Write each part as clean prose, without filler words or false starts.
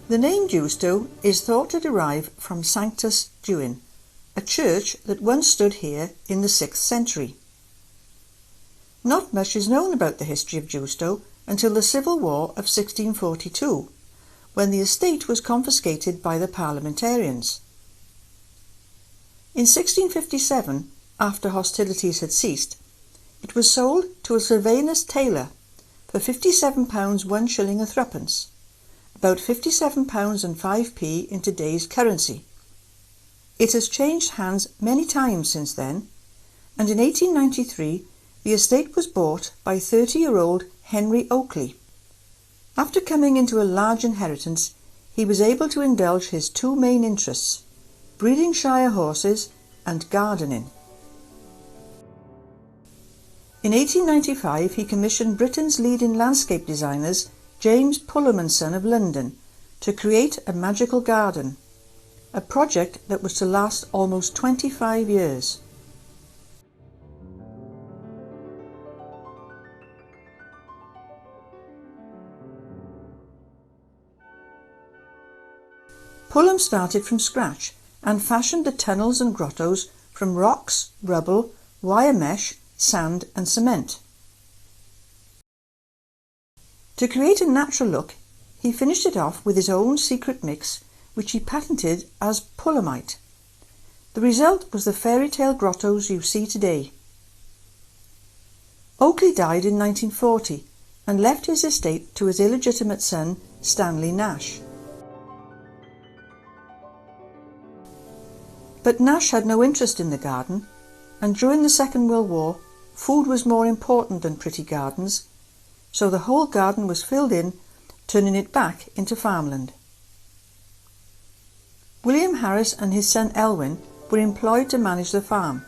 The name Dewstow is thought to derive from Sanctus Dewin, a church that once stood here in the 6th century. Not much is known about the history of Dewstow until the Civil War of 1642, when the estate was confiscated by the parliamentarians. In 1657, after hostilities had ceased, it was sold to a Sylvanus tailor for £57 1 shilling and threepence, about £57 and 5p in today's currency. It has changed hands many times since then, and in 1893 the estate was bought by 30-year-old Henry Oakley. After coming into a large inheritance, he was able to indulge his two main interests, breeding shire horses and gardening. In 1895 he commissioned Britain's leading landscape designers James Pullum and Son of London to create a magical garden, a project that was to last almost 25 years. Pullum started from scratch and fashioned the tunnels and grottos from rocks, rubble, wire mesh, sand and cement. To create a natural look, he finished it off with his own secret mix, which he patented as Pullumite. The result was the fairy tale grottos you see today. Oakley died in 1940 and left his estate to his illegitimate son, Stanley Nash. But Nash had no interest in the garden, and during the Second World War, food was more important than pretty gardens, so the whole garden was filled in, turning it back into farmland. William Harris and his son Elwyn were employed to manage the farm.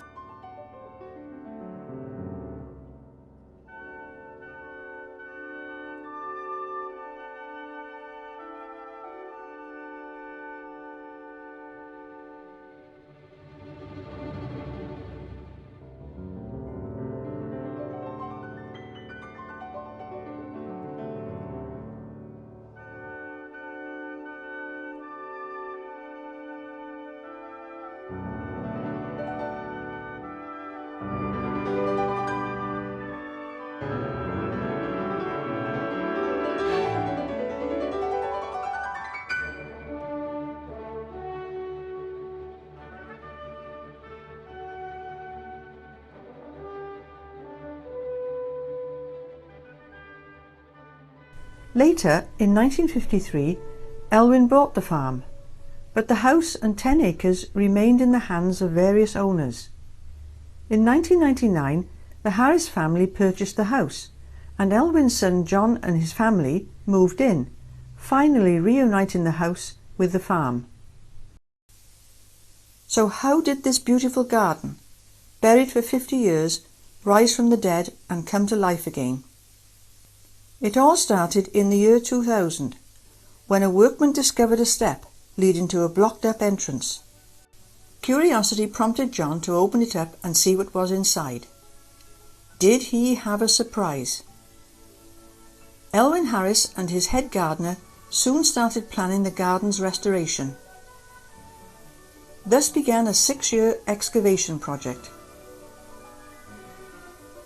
Later, in 1953, Elwyn bought the farm, but the house and 10 acres remained in the hands of various owners. In 1999, the Harris family purchased the house, and Elwyn's son John and his family moved in, finally reuniting the house with the farm. So how did this beautiful garden, buried for 50 years, rise from the dead and come to life again? It all started in the year 2000, when a workman discovered a step leading to a blocked-up entrance. Curiosity prompted John to open it up and see what was inside. Did he have a surprise? Elwyn Harris and his head gardener soon started planning the garden's restoration. Thus began a 6-year excavation project.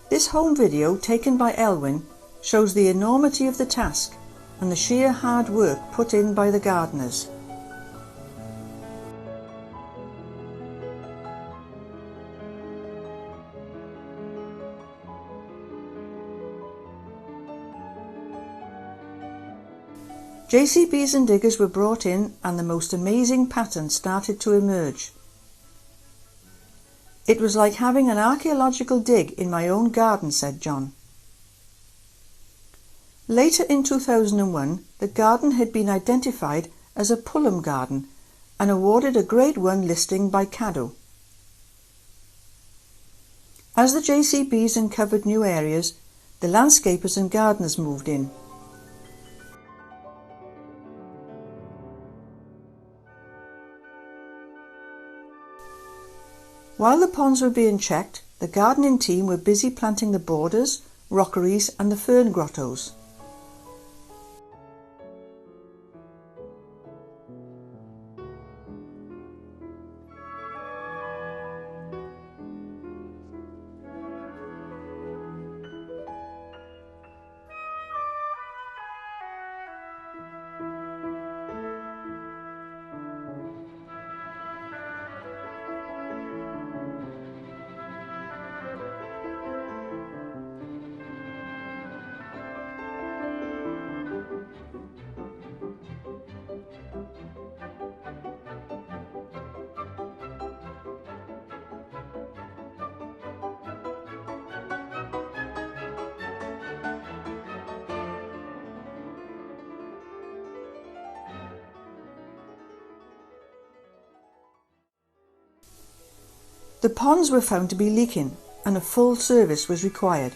This home video taken by Elwyn shows the enormity of the task and the sheer hard work put in by the gardeners. JCBs and diggers were brought in and the most amazing patterns started to emerge. It was like having an archaeological dig in my own garden, said John. Later in 2001, the garden had been identified as a Pullum garden and awarded a Grade 1 listing by Caddo. As the JCBs uncovered new areas, the landscapers and gardeners moved in. While the ponds were being checked, the gardening team were busy planting the borders, rockeries and the fern grottos. The ponds were found to be leaking and a full service was required.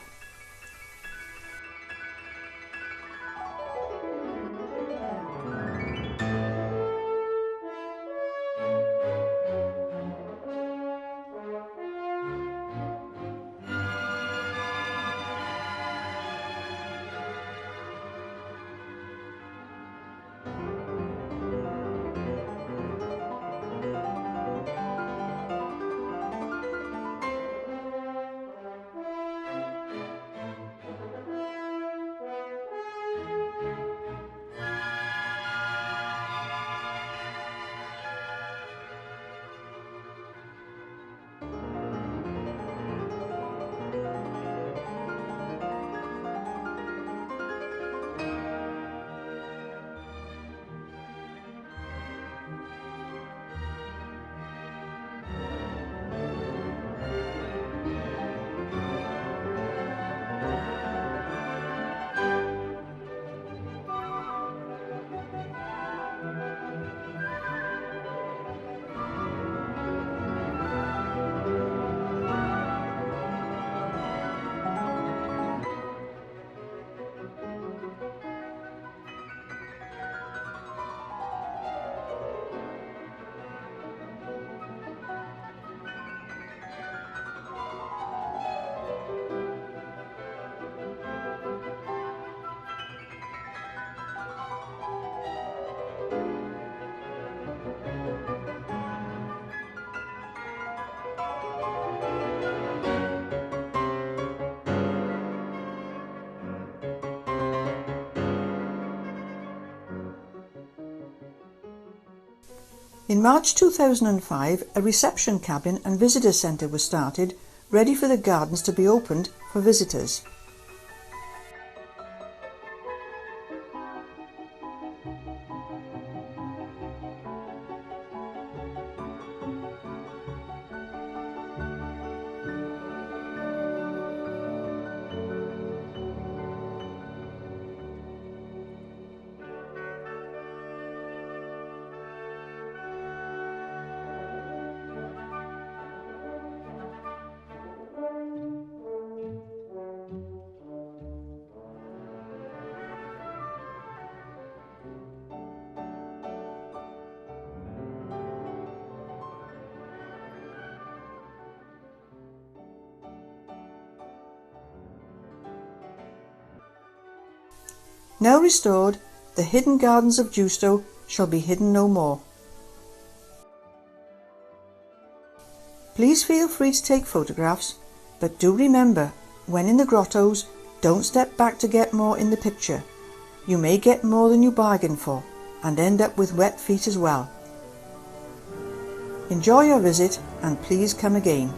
In March 2005, a reception cabin and visitor centre was started, ready for the gardens to be opened for visitors. Now restored, the hidden gardens of Dewstow shall be hidden no more. Please feel free to take photographs, but do remember, when in the grottos, don't step back to get more in the picture. You may get more than you bargained for, and end up with wet feet as well. Enjoy your visit, and please come again.